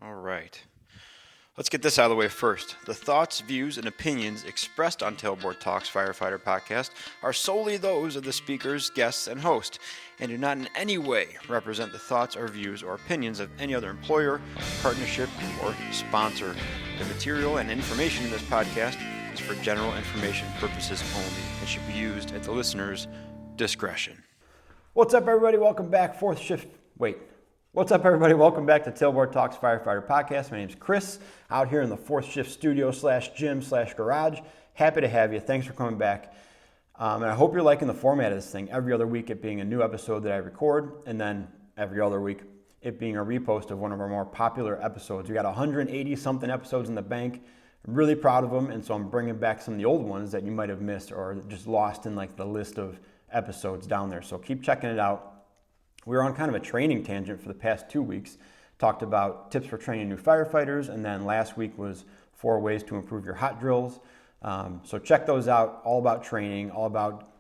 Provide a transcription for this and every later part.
All right. Let's get this out of the way first. The thoughts, views, and opinions expressed on Tailboard Talks Firefighter Podcast are solely those of the speakers, guests, and host, and do not in any way represent the thoughts or views or opinions of any other employer, partnership, or sponsor. The material and information in this podcast is for general information purposes only and should be used at the listener's discretion. What's up, everybody? Welcome back. What's up, everybody? Welcome back to Tailboard Talks Firefighter Podcast. My name's Chris, out here in the fourth shift studio /gym/garage. Happy to have you. Thanks for coming back. And I hope you're liking the format of this thing. Every other week it being a new episode that I record, and then every other week it being a repost of one of our more popular episodes. We got 180-something episodes in the bank. I'm really proud of them, and so I'm bringing back some of the old ones that you might have missed or just lost in like the list of episodes down there. So keep checking it out. We were on kind of a training tangent for the past 2 weeks. Talked about tips for training new firefighters, and then last week was 4 ways to improve your hot drills. So check those out, all about training, all about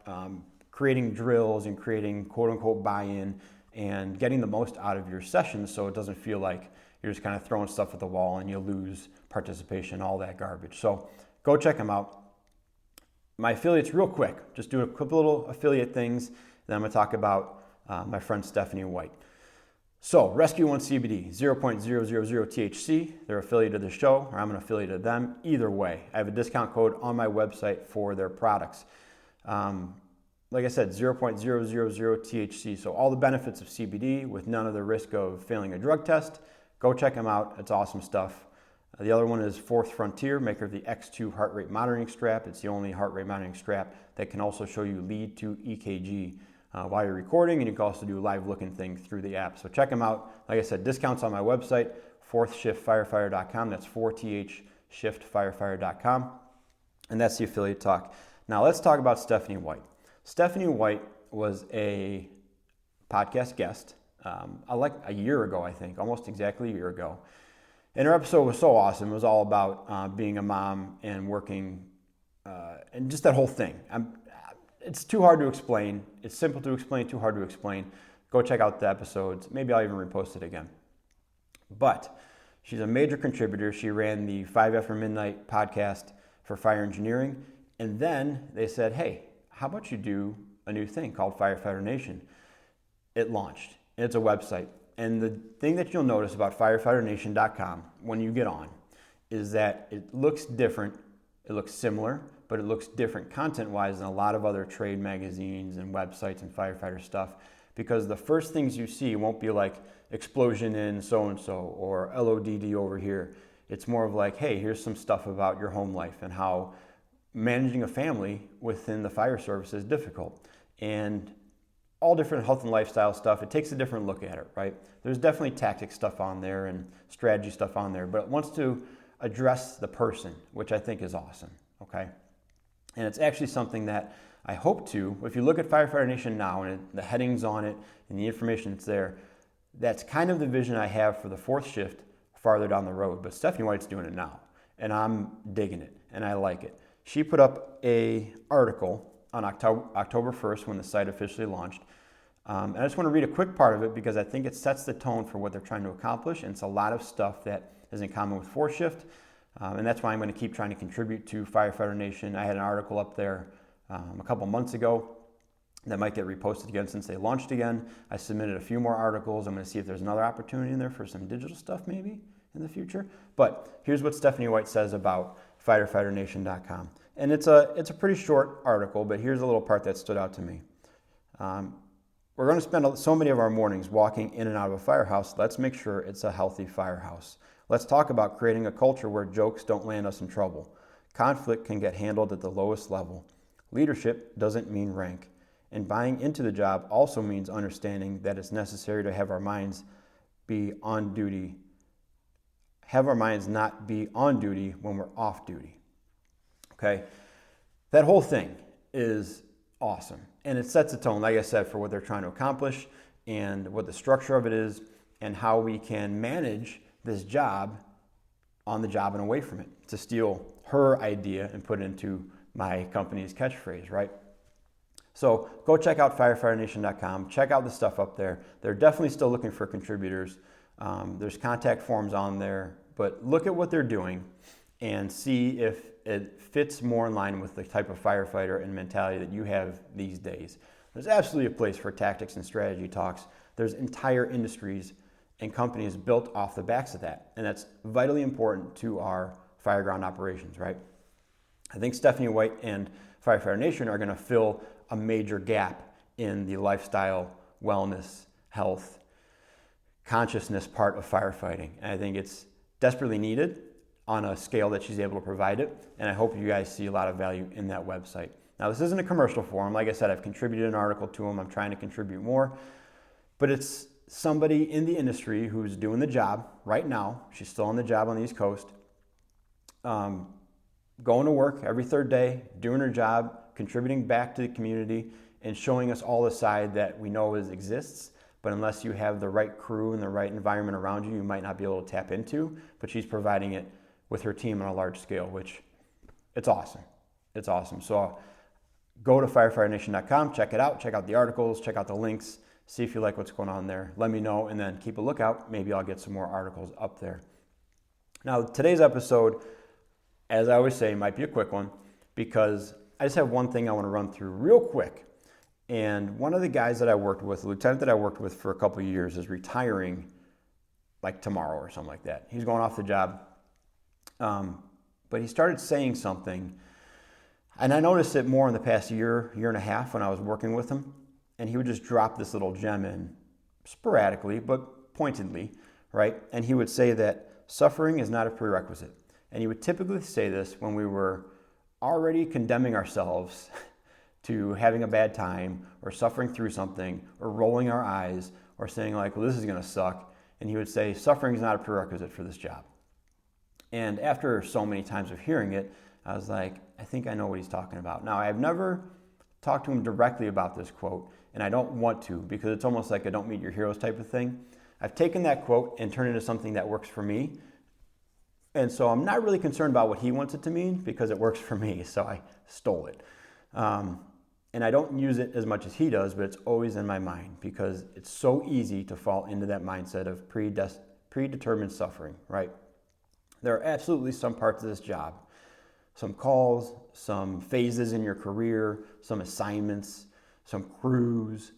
creating drills and creating quote-unquote buy-in and getting the most out of your sessions so it doesn't feel like you're just kind of throwing stuff at the wall and you lose participation, all that garbage. So go check them out. My affiliates real quick, just do a couple little affiliate things, then I'm going to talk about my friend Stephanie White. So, Rescue One CBD, 0.000 THC. They're affiliated to the show, or I'm an affiliate of them. Either way, I have a discount code on my website for their products. Like I said, 0.000 THC. So, all the benefits of CBD with none of the risk of failing a drug test. Go check them out. It's awesome stuff. The other one is Fourth Frontier, maker of the X2 heart rate monitoring strap. It's the only heart rate monitoring strap that can also show you lead to EKG while you're recording, and you can also do live looking things through the app. So check them out. Like I said, discounts on my website, fourthshiftfirefighter.com. That's 4thshiftfirefighter.com. And that's the affiliate talk. Now let's talk about Stephanie White. Stephanie White was a podcast guest like a year ago, I think, almost exactly a year ago. And her episode was so awesome. It was all about being a mom and working and just that whole thing. It's too hard to explain. It's simple to explain, too hard to explain. Go check out the episodes. Maybe I'll even repost it again. But she's a major contributor. She ran the 5 After Midnight podcast for fire engineering. And then they said, hey, how about you do a new thing called Firefighter Nation? It launched. It's a website. And the thing that you'll notice about firefighternation.com when you get on is that it looks different. It looks similar, but it looks different content-wise than a lot of other trade magazines and websites and firefighter stuff, because the first things you see won't be like explosion in so-and-so or LODD over here. It's more of like, hey, here's some stuff about your home life and how managing a family within the fire service is difficult. And all different health and lifestyle stuff. It takes a different look at it, right? There's definitely tactic stuff on there and strategy stuff on there, but it wants to address the person, which I think is awesome, okay? And it's actually something that I hope to, if you look at Firefighter Nation now and the headings on it and the information that's there, that's kind of the vision I have for the fourth shift farther down the road. But Stephanie White's doing it now, and I'm digging it, and I like it. She put up an article on October 1st when the site officially launched. And I just want to read a quick part of it because I think it sets the tone for what they're trying to accomplish, and it's a lot of stuff that is in common with fourth shift. And that's why I'm going to keep trying to contribute to Firefighter Nation. I had an article up there a couple months ago that might get reposted again since they launched again. I submitted a few more articles. I'm going to see if there's another opportunity in there for some digital stuff maybe in the future. But here's what Stephanie White says about firefighternation.com. And it's a pretty short article, but here's a little part that stood out to me. We're going to spend so many of our mornings walking in and out of a firehouse. Let's make sure it's a healthy firehouse. Let's talk about creating a culture where jokes don't land us in trouble. Conflict can get handled at the lowest level. Leadership doesn't mean rank. And buying into the job also means understanding that it's necessary to have our minds be on duty. Have our minds not be on duty when we're off duty. Okay? That whole thing is awesome. And it sets a tone, like I said, for what they're trying to accomplish and what the structure of it is and how we can manage this job on the job and away from it, to steal her idea and put it into my company's catchphrase, right? So go check out firefighternation.com. Check out the stuff up there. They're definitely still looking for contributors. There's contact forms on there, but look at what they're doing and see if it fits more in line with the type of firefighter and mentality that you have these days. There's absolutely a place for tactics and strategy talks. There's entire industries and companies built off the backs of that, and that's vitally important to our fireground operations, right? I think Stephanie White and Firefighter Nation are going to fill a major gap in the lifestyle, wellness, health, consciousness part of firefighting. And I think it's desperately needed on a scale that she's able to provide it. And I hope you guys see a lot of value in that website. Now, this isn't a commercial for them. Like I said, I've contributed an article to them. I'm trying to contribute more. But it's somebody in the industry who's doing the job right now. She's still on the job on the East Coast. Going to work every third day, doing her job, contributing back to the community, and showing us all the side that we know exists. But unless you have the right crew and the right environment around you, you might not be able to tap into. But she's providing it with her team on a large scale, which it's awesome. It's awesome. So go to firefighternation.com, check it out, check out the articles, check out the links, see if you like what's going on there. Let me know, and then keep a lookout. Maybe I'll get some more articles up there. Now, today's episode, as I always say, might be a quick one because I just have one thing I want to run through real quick. And one of the guys that I worked with, the lieutenant that I worked with for a couple of years, is retiring like tomorrow or something like that. He's going off the job. But he started saying something, and I noticed it more in the past year and a half when I was working with him. And he would just drop this little gem in sporadically, but pointedly, right? And he would say that suffering is not a prerequisite. And he would typically say this when we were already condemning ourselves to having a bad time or suffering through something or rolling our eyes or saying like, well, this is going to suck. And he would say, suffering is not a prerequisite for this job. And after so many times of hearing it, I was like, I think I know what he's talking about. Now, I've never talked to him directly about this quote, and I don't want to because it's almost like a don't meet your heroes type of thing. I've taken that quote and turned it into something that works for me. And so I'm not really concerned about what he wants it to mean because it works for me, so I stole it. And I don't use it as much as he does, but it's always in my mind because it's so easy to fall into that mindset of predetermined suffering, right? There are absolutely some parts of this job, some calls, some phases in your career, some assignments, some crews,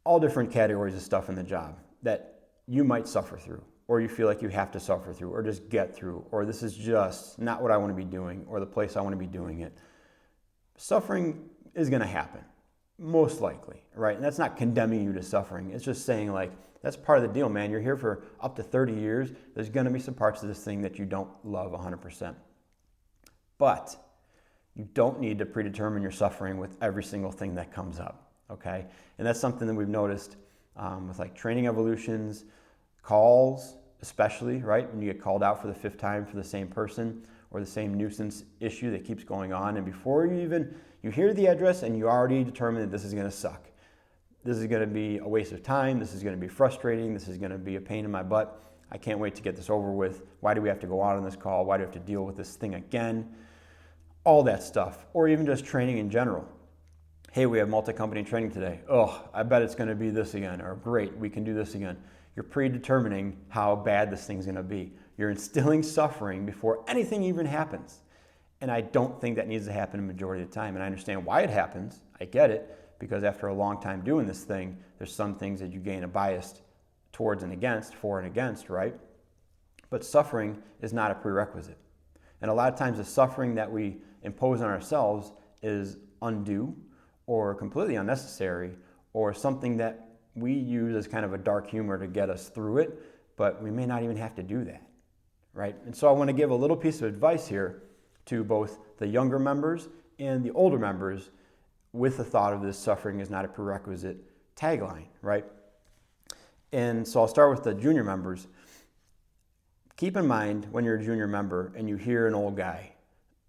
all different categories of stuff in the job that you might suffer through, or you feel like you have to suffer through, or just get through, or this is just not what I want to be doing, or the place I want to be doing it. Suffering is going to happen, most likely, right? And that's not condemning you to suffering. It's just saying like, that's part of the deal, man. You're here for up to 30 years. There's going to be some parts of this thing that you don't love 100%. But you don't need to predetermine your suffering with every single thing that comes up, okay? And that's something that we've noticed with like training evolutions, calls especially, right? When you get called out for the 5th time for the same person or the same nuisance issue that keeps going on. And before you hear the address and you already determine that this is going to suck. This is going to be a waste of time. This is going to be frustrating. This is going to be a pain in my butt. I can't wait to get this over with. Why do we have to go out on this call? Why do we have to deal with this thing again? All that stuff. Or even just training in general. Hey, we have multi-company training today. Oh, I bet it's going to be this again. Or great, we can do this again. You're predetermining how bad this thing's going to be. You're instilling suffering before anything even happens. And I don't think that needs to happen the majority of the time. And I understand why it happens. I get it. Because after a long time doing this thing, there's some things that you gain a bias towards and against, for and against, right? But suffering is not a prerequisite. And a lot of times the suffering that we impose on ourselves is undue or completely unnecessary or something that we use as kind of a dark humor to get us through it, but we may not even have to do that, right? And so I want to give a little piece of advice here to both the younger members and the older members with the thought of this suffering is not a prerequisite tagline, right? And so I'll start with the junior members. Keep in mind when you're a junior member and you hear an old guy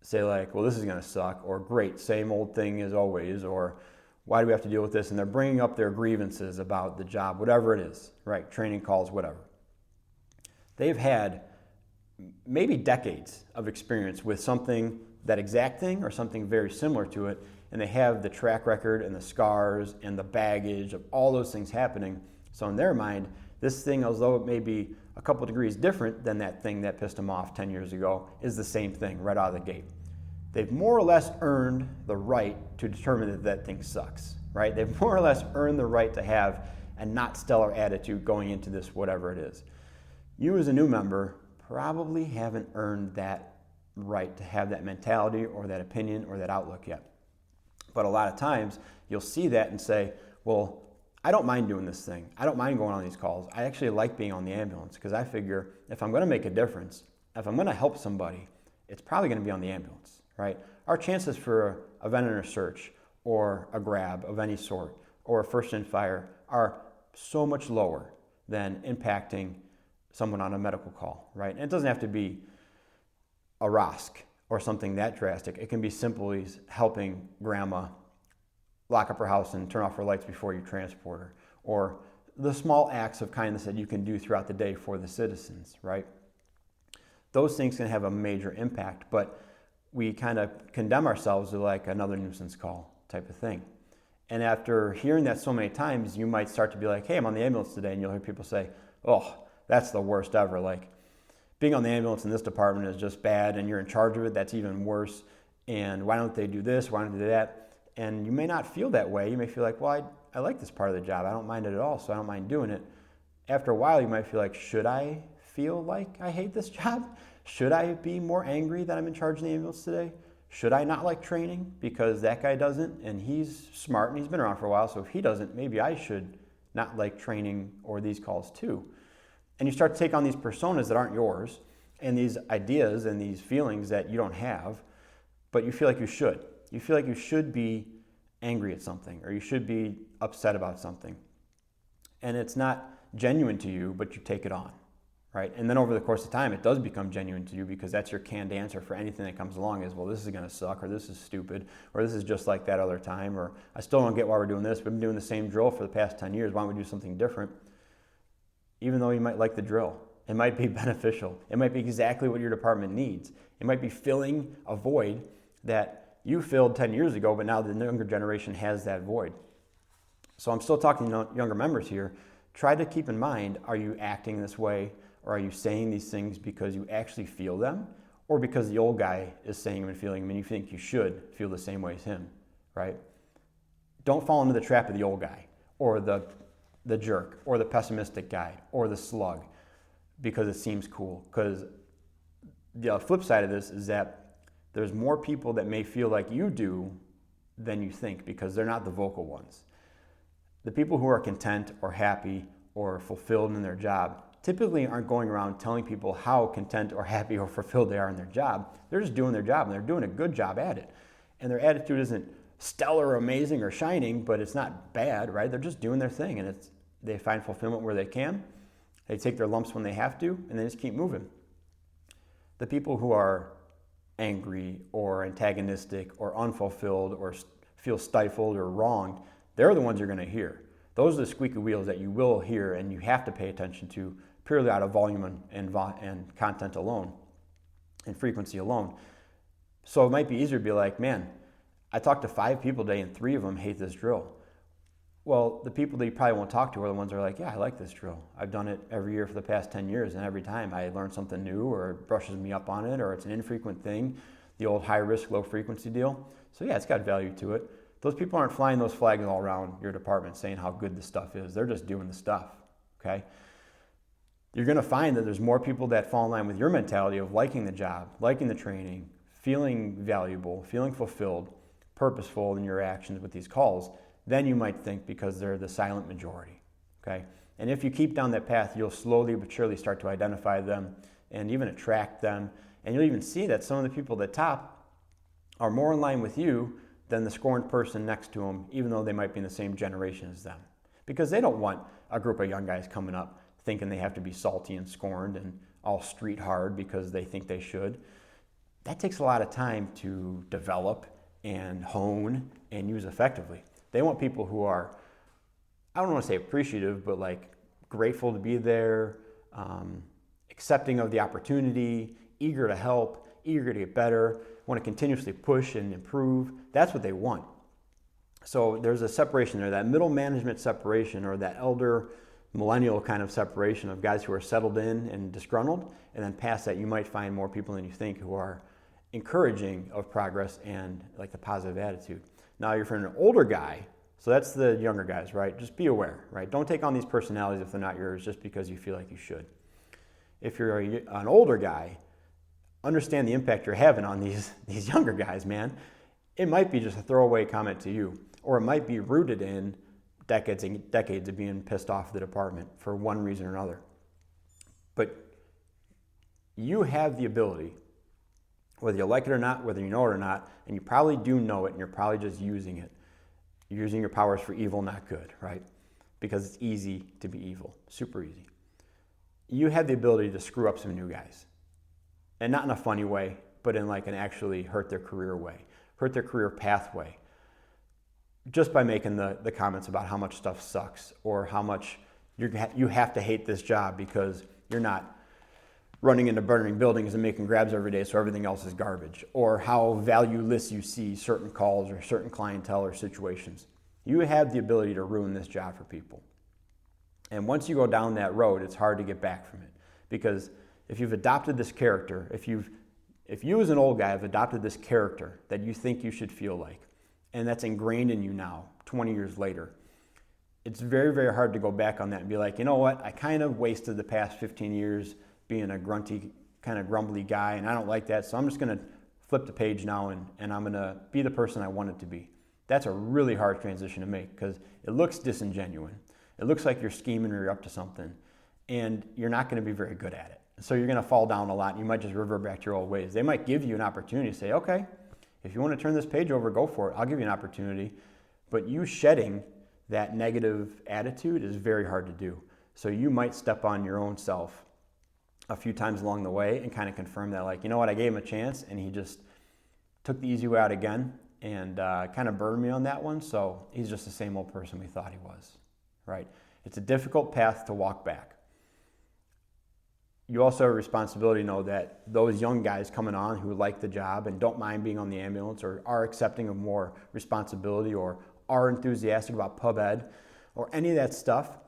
say like, well, this is going to suck, or great, same old thing as always, or why do we have to deal with this? And they're bringing up their grievances about the job, whatever it is, right? Training calls, whatever. They've had maybe decades of experience with something, that exact thing or something very similar to it, and they have the track record and the scars and the baggage of all those things happening. So in their mind, This thing, although it may be a couple degrees different than that thing that pissed them off 10 years ago, is the same thing right out of the gate. They've more or less earned the right to determine that that thing sucks, right? They've more or less earned the right to have a not stellar attitude going into this, whatever it is. You as a new member probably haven't earned that right to have that mentality or that opinion or that outlook yet. But a lot of times you'll see that and say, well, I don't mind doing this thing. I don't mind going on these calls. I actually like being on the ambulance because I figure if I'm going to make a difference, if I'm going to help somebody, it's probably going to be on the ambulance, right? Our chances for a vendor search or a grab of any sort or a first in fire are so much lower than impacting someone on a medical call, right? And it doesn't have to be a ROSC or something that drastic. It can be simply helping grandma lock up her house and turn off her lights before you transport her, or the small acts of kindness that you can do throughout the day for the citizens, right? Those things can have a major impact, but we kind of condemn ourselves to like another nuisance call type of thing. And after hearing that so many times, you might start to be like, hey, I'm on the ambulance today, and you'll hear people say, oh, that's the worst ever. Like, being on the ambulance in this department is just bad, and you're in charge of it, that's even worse. And why don't they do this? Why don't they do that? And you may not feel that way. You may feel like, well, I like this part of the job. I don't mind it at all, so I don't mind doing it. After a while, you might feel like, should I feel like I hate this job? Should I be more angry that I'm in charge of the ambulance today? Should I not like training because that guy doesn't and he's smart and he's been around for a while, so if he doesn't, maybe I should not like training or these calls too. And you start to take on these personas that aren't yours and these ideas and these feelings that you don't have, but you feel like you should. You feel like you should be angry at something or you should be upset about something. And it's not genuine to you, but you take it on, right? And then over the course of time, it does become genuine to you because that's your canned answer for anything that comes along is, well, this is going to suck, or this is stupid, or this is just like that other time, or I still don't get why we're doing this. We've been doing the same drill for the past 10 years. Why don't we do something different? Even though you might like the drill, it might be beneficial. It might be exactly what your department needs. It might be filling a void that you filled 10 years ago, but now the younger generation has that void. So I'm still talking to younger members here. Try to keep in mind, are you acting this way, or are you saying these things because you actually feel them, or because the old guy is saying them and feeling them and you think you should feel the same way as him, right? Don't fall into the trap of the old guy, or the jerk, or the pessimistic guy, or the slug, because it seems cool. Because the flip side of this is that there's more people that may feel like you do than you think, because they're not the vocal ones. The people who are content or happy or fulfilled in their job typically aren't going around telling people how content or happy or fulfilled they are in their job. They're just doing their job, and they're doing a good job at it. And their attitude isn't stellar or amazing or shining, but it's not bad, right? They're just doing their thing, and they find fulfillment where they can. They take their lumps when they have to, and they just keep moving. The people who are angry or antagonistic or unfulfilled or feel stifled or wronged, they're the ones you're going to hear. Those are the squeaky wheels that you will hear and you have to pay attention to purely out of volume and content alone and frequency alone. So it might be easier to be like, man, I talked to 5 people today and 3 of them hate this drill. Well, the people that you probably won't talk to are the ones that are like, yeah, I like this drill. I've done it every year for the past 10 years, and every time I learn something new or it brushes me up on it, or it's an infrequent thing, the old high risk, low frequency deal. So yeah, it's got value to it. Those people aren't flying those flags all around your department saying how good the stuff is. They're just doing the stuff, okay? You're going to find that there's more people that fall in line with your mentality of liking the job, liking the training, feeling valuable, feeling fulfilled, purposeful in your actions with these calls than you might think, because they're the silent majority, okay? And if you keep down that path, you'll slowly but surely start to identify them and even attract them. And you'll even see that some of the people at the top are more in line with you than the scorned person next to them, even though they might be in the same generation as them. Because they don't want a group of young guys coming up thinking they have to be salty and scorned and all street hard because they think they should. That takes a lot of time to develop and hone and use effectively. They want people who are, I don't want to say appreciative, but like grateful to be there, accepting of the opportunity, eager to help, eager to get better, want to continuously push and improve. That's what they want. So there's a separation there, that middle management separation, or that elder millennial kind of separation of guys who are settled in and disgruntled, and then past that you might find more people than you think who are encouraging of progress and like the positive attitude. Now if you're an older guy, so that's the younger guys, right? Just be aware, right? Don't take on these personalities if they're not yours just because you feel like you should. If you're an older guy, understand the impact you're having on these younger guys, man. It might be just a throwaway comment to you, or it might be rooted in decades and decades of being pissed off at the department for one reason or another. But you have the ability, whether you like it or not, whether you know it or not, and you probably do know it and you're probably just using it. You're using your powers for evil, not good, right? Because it's easy to be evil, super easy. You have the ability to screw up some new guys. And not in a funny way, but in like an actually hurt their career way, hurt their career pathway. Just by making the comments about how much stuff sucks or how much you have to hate this job because you're not running into burning buildings and making grabs every day so everything else is garbage, or how valueless you see certain calls or certain clientele or situations. You have the ability to ruin this job for people. And once you go down that road, it's hard to get back from it. Because if you've adopted this character, if you as an old guy have adopted this character that you think you should feel like, and that's ingrained in you now, 20 years later, it's very, very hard to go back on that and be like, you know what, I kind of wasted the past 15 years being a grunty, kind of grumbly guy, and I don't like that, so I'm just going to flip the page now and I'm going to be the person I wanted to be. That's a really hard transition to make because it looks disingenuous. It looks like you're scheming or you're up to something, and you're not going to be very good at it. So you're going to fall down a lot, and you might just revert back to your old ways. They might give you an opportunity to say, okay, if you want to turn this page over, go for it. I'll give you an opportunity. But you shedding that negative attitude is very hard to do. So you might step on your own self a few times along the way and kind of confirm that, like, you know what, I gave him a chance, and he just took the easy way out again and kind of burned me on that one. So he's just the same old person we thought he was, right? It's a difficult path to walk back. You also have a responsibility to know that those young guys coming on who like the job and don't mind being on the ambulance or are accepting of more responsibility or are enthusiastic about pub ed or any of that stuff,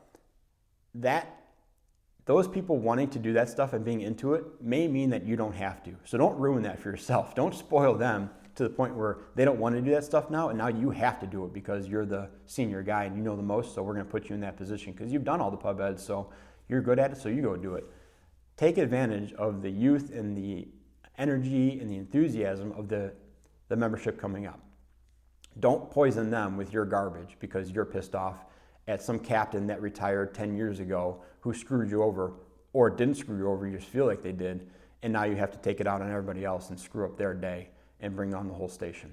those people wanting to do that stuff and being into it may mean that you don't have to. So don't ruin that for yourself. Don't spoil them to the point where they don't want to do that stuff now, and now you have to do it because you're the senior guy and you know the most, so we're going to put you in that position because you've done all the pub ed, so you're good at it, so you go do it. Take advantage of the youth and the energy and the enthusiasm of the membership coming up. Don't poison them with your garbage because you're pissed off at some captain that retired 10 years ago who screwed you over or didn't screw you over, you just feel like they did, and now you have to take it out on everybody else and screw up their day and bring on the whole station.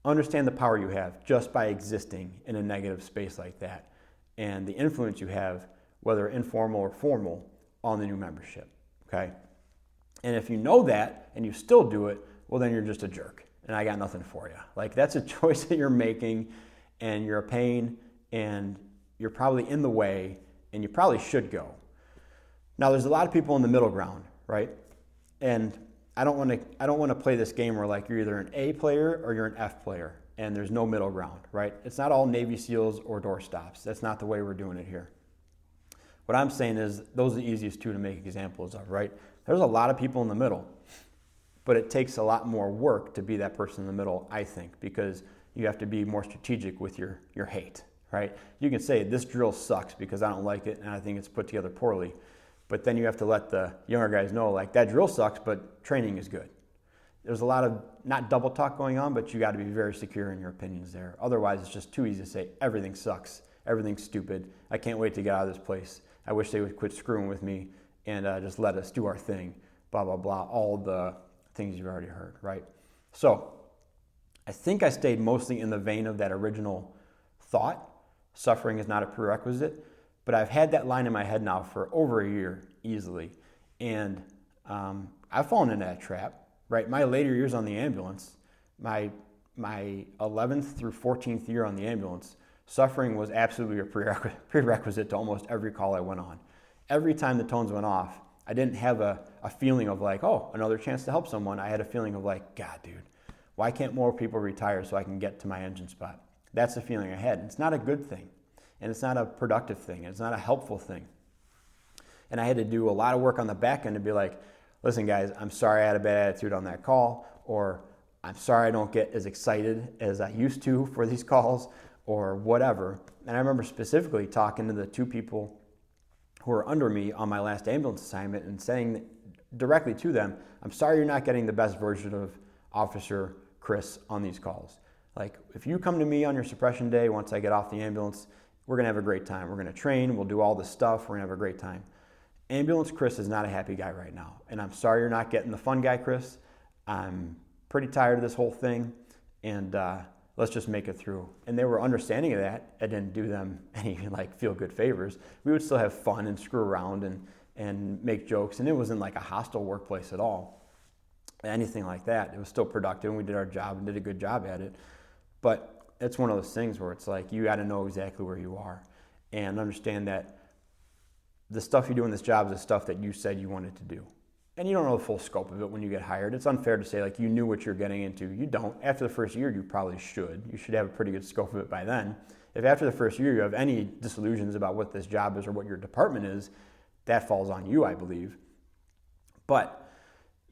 Understand the power you have just by existing in a negative space like that and the influence you have, whether informal or formal, on the new membership, okay? And if you know that and you still do it, well, then you're just a jerk, and I got nothing for you. Like, that's a choice that you're making, and you're a pain, and you're probably in the way, and you probably should go. Now, there's a lot of people in the middle ground, right? And I don't want to play this game where like you're either an A player or you're an F player, and there's no middle ground, right? It's not all Navy SEALs or doorstops. That's not the way we're doing it here. What I'm saying is those are the easiest two to make examples of, right? There's a lot of people in the middle, but it takes a lot more work to be that person in the middle, I think, because you have to be more strategic with your hate, right? You can say this drill sucks because I don't like it and I think it's put together poorly, but then you have to let the younger guys know, like, that drill sucks, but training is good. There's a lot of not double talk going on, but you got to be very secure in your opinions there. Otherwise, it's just too easy to say everything sucks, everything's stupid, I can't wait to get out of this place. I wish they would quit screwing with me and just let us do our thing, blah, blah, blah, all the things you've already heard, right? So I think I stayed mostly in the vein of that original thought, suffering is not a prerequisite, but I've had that line in my head now for over a year easily, and I've fallen into that trap, right? My later years on the ambulance, my 11th through 14th year on the ambulance, suffering was absolutely a prerequisite to almost every call I went on. Every time the tones went off, I didn't have a feeling of like, oh, another chance to help someone. I had a feeling of like, God, dude, why can't more people retire so I can get to my engine spot? That's the feeling I had. It's not a good thing. And it's not a productive thing. It's not a helpful thing. And I had to do a lot of work on the back end to be like, listen guys, I'm sorry I had a bad attitude on that call, or I'm sorry I don't get as excited as I used to for these calls, or whatever. And I remember specifically talking to the two people who were under me on my last ambulance assignment and saying directly to them, I'm sorry you're not getting the best version of Officer Chris on these calls. Like, if you come to me on your suppression day, once I get off the ambulance, we're gonna have a great time. We're gonna train, we'll do all this stuff, we're gonna have a great time. Ambulance Chris is not a happy guy right now. And I'm sorry you're not getting the fun guy, Chris. I'm pretty tired of this whole thing, and let's just make it through. And they were understanding of that. I didn't do them any feel-good favors. We would still have fun and screw around and make jokes, and it wasn't like a hostile workplace at all, anything like that. It was still productive, and we did our job and did a good job at it. But it's one of those things where it's like, you got to know exactly where you are and understand that the stuff you do in this job is the stuff that you said you wanted to do. And you don't know the full scope of it when you get hired. It's unfair to say like you knew what you're getting into. You don't. After the first year, you probably should. You should have a pretty good scope of it by then. If after the first year you have any disillusions about what this job is or what your department is, that falls on you, I believe. But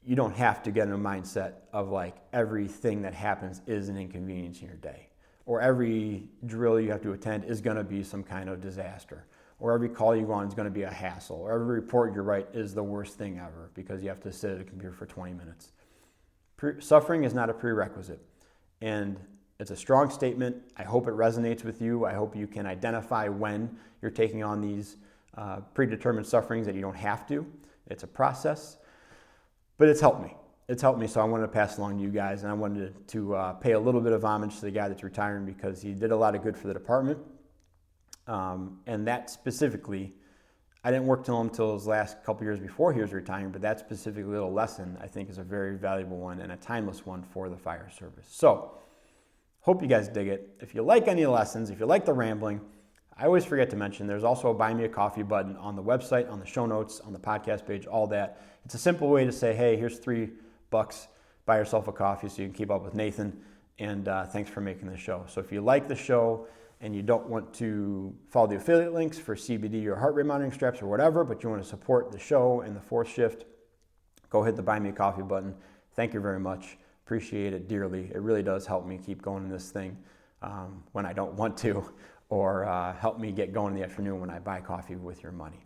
you don't have to get in a mindset of like everything that happens is an inconvenience in your day, or every drill you have to attend is going to be some kind of disaster, or every call you go on is going to be a hassle, or every report you write is the worst thing ever because you have to sit at a computer for 20 minutes. Suffering is not a prerequisite, and it's a strong statement. I hope it resonates with you. I hope you can identify when you're taking on these predetermined sufferings that you don't have to. It's a process, but it's helped me. It's helped me, so I wanted to pass along to you guys, and I wanted to pay a little bit of homage to the guy that's retiring because he did a lot of good for the department. And that specifically, I didn't work till him until his last couple years before he was retiring, but that specific little lesson I think is a very valuable one and a timeless one for the fire service. So, hope you guys dig it. If you like any of the lessons, if you like the rambling, I always forget to mention there's also a Buy Me a Coffee button on the website, on the show notes, on the podcast page, all that. It's a simple way to say, hey, here's $3, buy yourself a coffee so you can keep up with Nathan, and thanks for making the show. So if you like the show and you don't want to follow the affiliate links for CBD or heart rate monitoring straps or whatever, but you want to support the show and the fourth shift, go hit the Buy Me a Coffee button. Thank you very much. Appreciate it dearly. It really does help me keep going in this thing when I don't want to, or help me get going in the afternoon when I buy coffee with your money.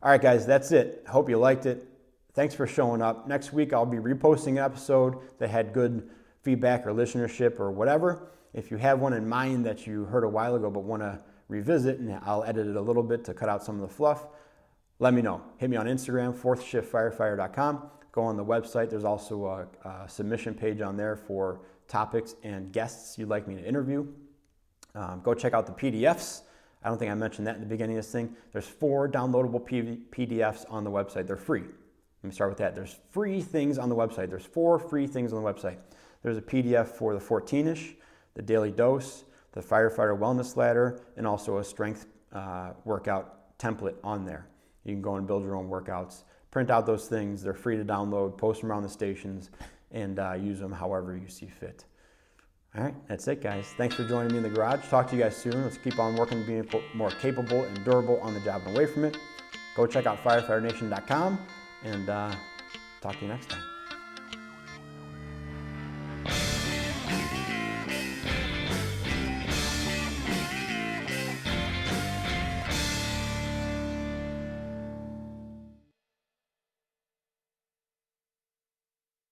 All right, guys, that's it. Hope you liked it. Thanks for showing up. Next week, I'll be reposting an episode that had good feedback or listenership or whatever. If you have one in mind that you heard a while ago but want to revisit, and I'll edit it a little bit to cut out some of the fluff, let me know. Hit me on Instagram, fourthshiftfirefighter.com. Go on the website. There's also a submission page on there for topics and guests you'd like me to interview. Go check out the PDFs. I don't think I mentioned that in the beginning of this thing. There's 4 downloadable PDFs on the website. They're free. Let me start with that. There's free things on the website. There's 4 free things on the website. There's a PDF for the 14-ish, the daily dose, the firefighter wellness ladder, and also a strength workout template on there. You can go and build your own workouts. Print out those things. They're free to download, post them around the stations, and use them however you see fit. All right, that's it, guys. Thanks for joining me in the garage. Talk to you guys soon. Let's keep on working, being more capable and durable on the job and away from it. Go check out firefighternation.com, and talk to you next time.